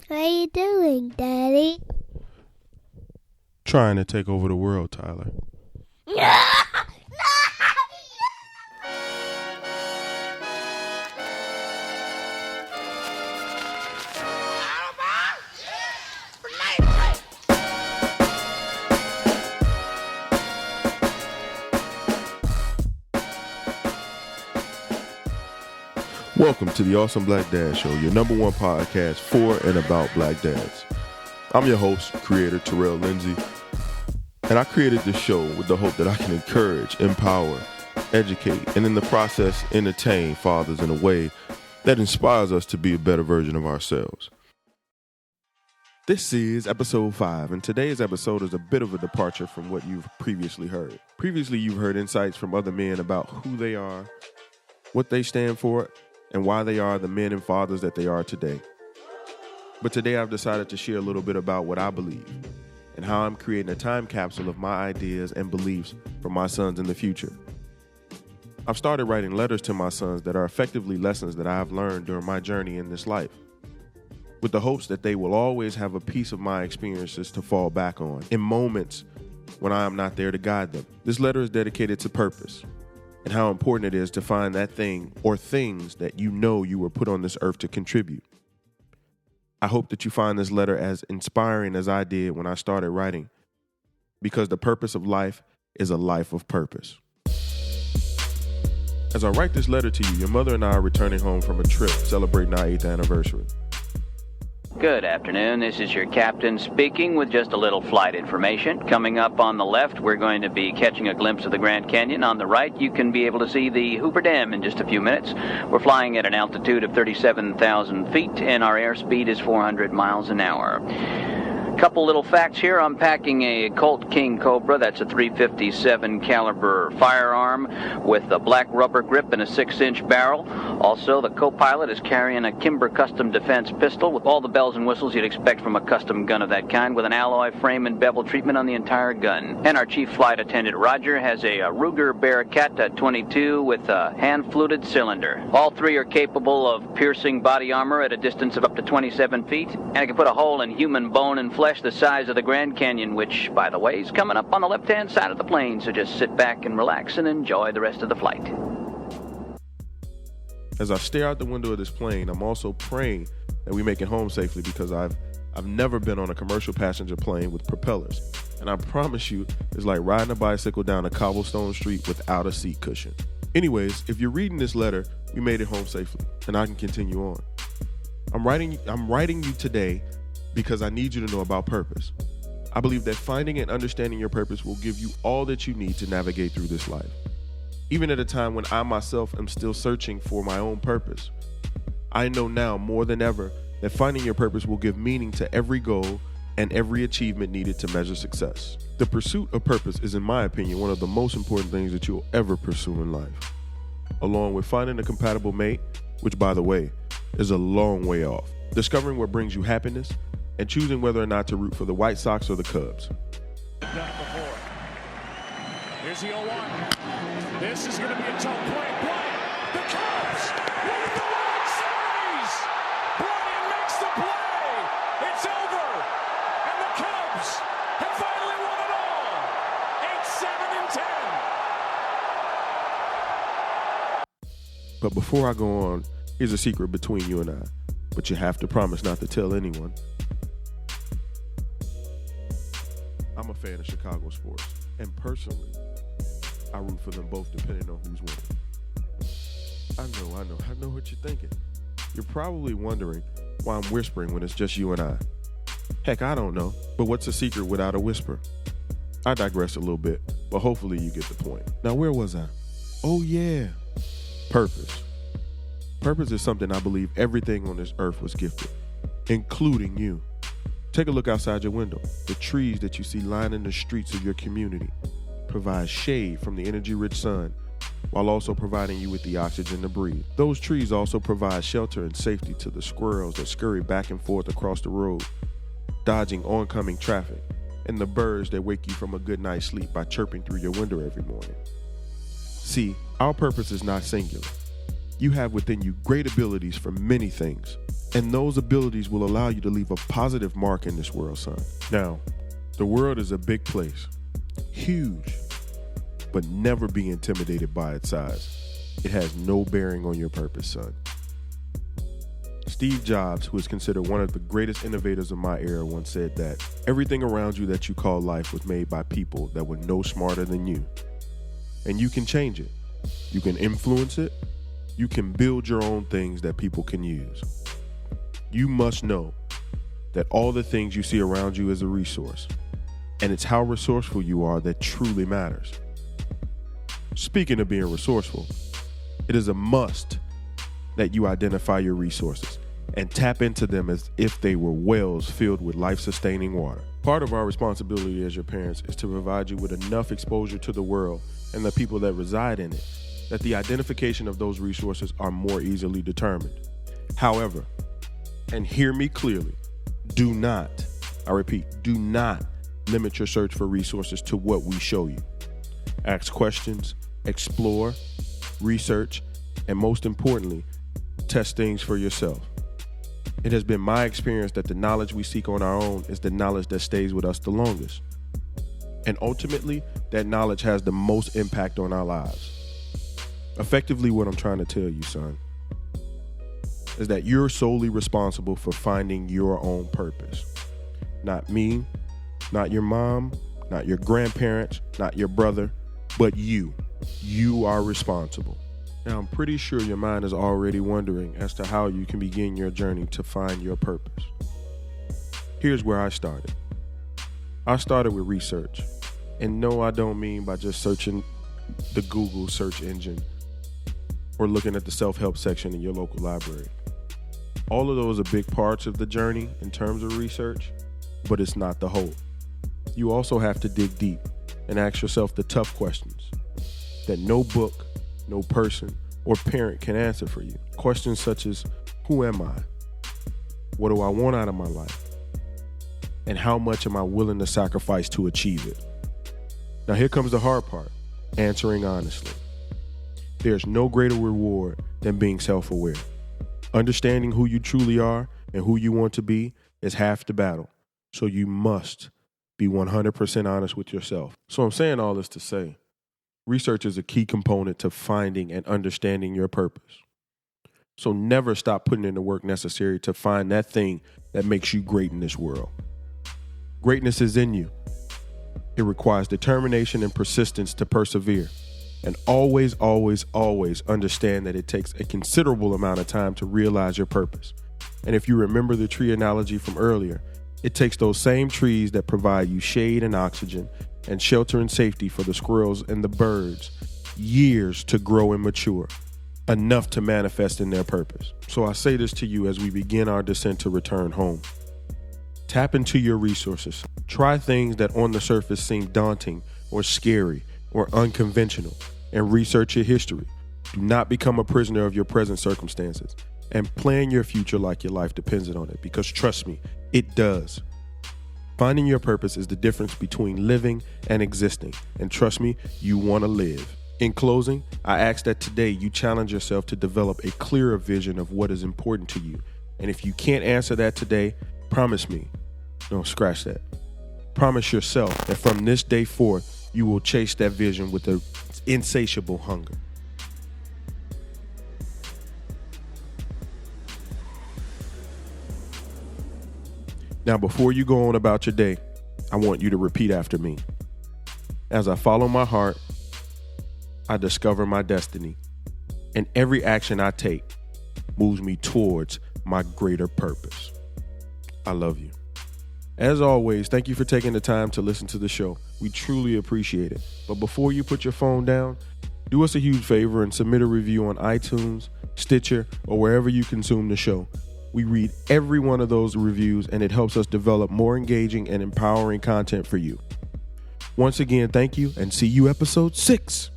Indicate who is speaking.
Speaker 1: What are you doing, Daddy?
Speaker 2: Trying to take over the world, Tyler. Welcome to the Awesome Black Dad Show, your number one podcast for and about black dads. I'm your host, creator Terrell Lindsay, and I created this show with the hope that I can encourage, empower, educate, and in the process, entertain fathers in a way that inspires us to be a better version of ourselves. This is episode 5, and today's episode is a bit of a departure from what you've previously heard. Previously, you've heard insights from other men about who they are, what they stand for, and why they are the men and fathers that they are today. But today I've decided to share a little bit about what I believe and how I'm creating a time capsule of my ideas and beliefs for my sons in the future. I've started writing letters to my sons that are effectively lessons that I have learned during my journey in this life, with the hopes that they will always have a piece of my experiences to fall back on in moments when I am not there to guide them. This letter is dedicated to purpose and how important it is to find that thing or things that you know you were put on this earth to contribute. I hope that you find this letter as inspiring as I did when I started writing, because the purpose of life is a life of purpose. As I write this letter to you, your mother and I are returning home from a trip celebrating our 8th anniversary.
Speaker 3: Good afternoon. This is your captain speaking with just a little flight information. Coming up on the left, we're going to be catching a glimpse of the Grand Canyon. On the right, you can be able to see the Hoover Dam in just a few minutes. We're flying at an altitude of 37,000 feet, and our airspeed is 400 miles an hour. Couple little facts here. I'm packing a Colt King Cobra. That's a .357 caliber firearm with a black rubber grip and a 6-inch barrel. Also, the co-pilot is carrying a Kimber Custom Defense pistol with all the bells and whistles you'd expect from a custom gun of that kind, with an alloy frame and bevel treatment on the entire gun. And our chief flight attendant, Roger, has a Ruger Bearcat 22 with a hand-fluted cylinder. All three are capable of piercing body armor at a distance of up to 27 feet, and it can put a hole in human bone and flesh the size of the Grand Canyon, which, by the way, is coming up on the left-hand side of the plane, so just sit back and relax and enjoy the rest of the flight.
Speaker 2: As I stare out the window of this plane, I'm also praying that we make it home safely, because I've never been on a commercial passenger plane with propellers, and I promise you, it's like riding a bicycle down a cobblestone street without a seat cushion. Anyways, if you're reading this letter, we made it home safely, and I can continue on. I'm writing you today because I need you to know about purpose. I believe that finding and understanding your purpose will give you all that you need to navigate through this life. Even at a time when I myself am still searching for my own purpose, I know now more than ever that finding your purpose will give meaning to every goal and every achievement needed to measure success. The pursuit of purpose is, in my opinion, one of the most important things that you'll ever pursue in life, along with finding a compatible mate, which, by the way, is a long way off, discovering what brings you happiness, and choosing whether or not to root for the White Sox or the Cubs.
Speaker 4: Done it before. Here's the 0-1. This is going to be a tough play. Bryant, the Cubs win the World Series. Bryant makes the play. It's over. And the Cubs have finally won it all. 8-7-10.
Speaker 2: But before I go on, here's a secret between you and I, but you have to promise not to tell anyone. I'm a fan of Chicago sports, and personally, I root for them both depending on who's winning. I know what you're thinking. You're probably wondering why I'm whispering when it's just you and I. Heck, I don't know, but what's a secret without a whisper? I digress a little bit, but hopefully you get the point. Now, where was I? Oh yeah, purpose. Purpose is something I believe everything on this earth was gifted, including you. Take a look outside your window. The trees that you see lining the streets of your community provide shade from the energy-rich sun, while also providing you with the oxygen to breathe. Those trees also provide shelter and safety to the squirrels that scurry back and forth across the road, dodging oncoming traffic, and the birds that wake you from a good night's sleep by chirping through your window every morning. See, our purpose is not singular. You have within you great abilities for many things, and those abilities will allow you to leave a positive mark in this world, son. Now, the world is a big place, huge, but never be intimidated by its size. It has no bearing on your purpose, son. Steve Jobs, who is considered one of the greatest innovators of my era, once said that everything around you that you call life was made by people that were no smarter than you. And you can change it. You can influence it. You can build your own things that people can use. You must know that all the things you see around you is a resource, and it's how resourceful you are that truly matters. Speaking of being resourceful, it is a must that you identify your resources and tap into them as if they were wells filled with life-sustaining water. Part of our responsibility as your parents is to provide you with enough exposure to the world and the people that reside in it that the identification of those resources are more easily determined. However, and hear me clearly, do not, I repeat, do not limit your search for resources to what we show you. Ask questions, explore, research, and most importantly, test things for yourself. It has been my experience that the knowledge we seek on our own is the knowledge that stays with us the longest. And ultimately, that knowledge has the most impact on our lives. Effectively, what I'm trying to tell you, son, is that you're solely responsible for finding your own purpose. Not me, not your mom, not your grandparents, not your brother, but you. You are responsible. Now, I'm pretty sure your mind is already wondering as to how you can begin your journey to find your purpose. Here's where I started. I started with research. And no, I don't mean by just searching the Google search engine or looking at the self-help section in your local library. All of those are big parts of the journey in terms of research, but it's not the whole. You also have to dig deep and ask yourself the tough questions that no book, no person, or parent can answer for you. Questions such as, who am I? What do I want out of my life? And how much am I willing to sacrifice to achieve it? Now here comes the hard part, answering honestly. There's no greater reward than being self-aware. Understanding who you truly are and who you want to be is half the battle. So you must be 100% honest with yourself. So I'm saying all this to say, research is a key component to finding and understanding your purpose. So never stop putting in the work necessary to find that thing that makes you great in this world. Greatness is in you. It requires determination and persistence to persevere. And always, always, always understand that it takes a considerable amount of time to realize your purpose. And if you remember the tree analogy from earlier, it takes those same trees that provide you shade and oxygen and shelter and safety for the squirrels and the birds years to grow and mature, enough to manifest in their purpose. So I say this to you as we begin our descent to return home. Tap into your resources. Try things that on the surface seem daunting or scary or unconventional, and research your history. Do not become a prisoner of your present circumstances, and plan your future like your life depends on it, because trust me, it does. Finding your purpose is the difference between living and existing, and trust me, you want to live. In closing, I ask that today you challenge yourself to develop a clearer vision of what is important to you, and if you can't answer that today, promise me, don't scratch that. Promise yourself that from this day forth, you will chase that vision with an insatiable hunger. Now, before you go on about your day, I want you to repeat after me. As I follow my heart, I discover my destiny, and every action I take moves me towards my greater purpose. I love you. As always, thank you for taking the time to listen to the show. We truly appreciate it. But before you put your phone down, do us a huge favor and submit a review on iTunes, Stitcher, or wherever you consume the show. We read every one of those reviews, and it helps us develop more engaging and empowering content for you. Once again, thank you, and see you episode 6.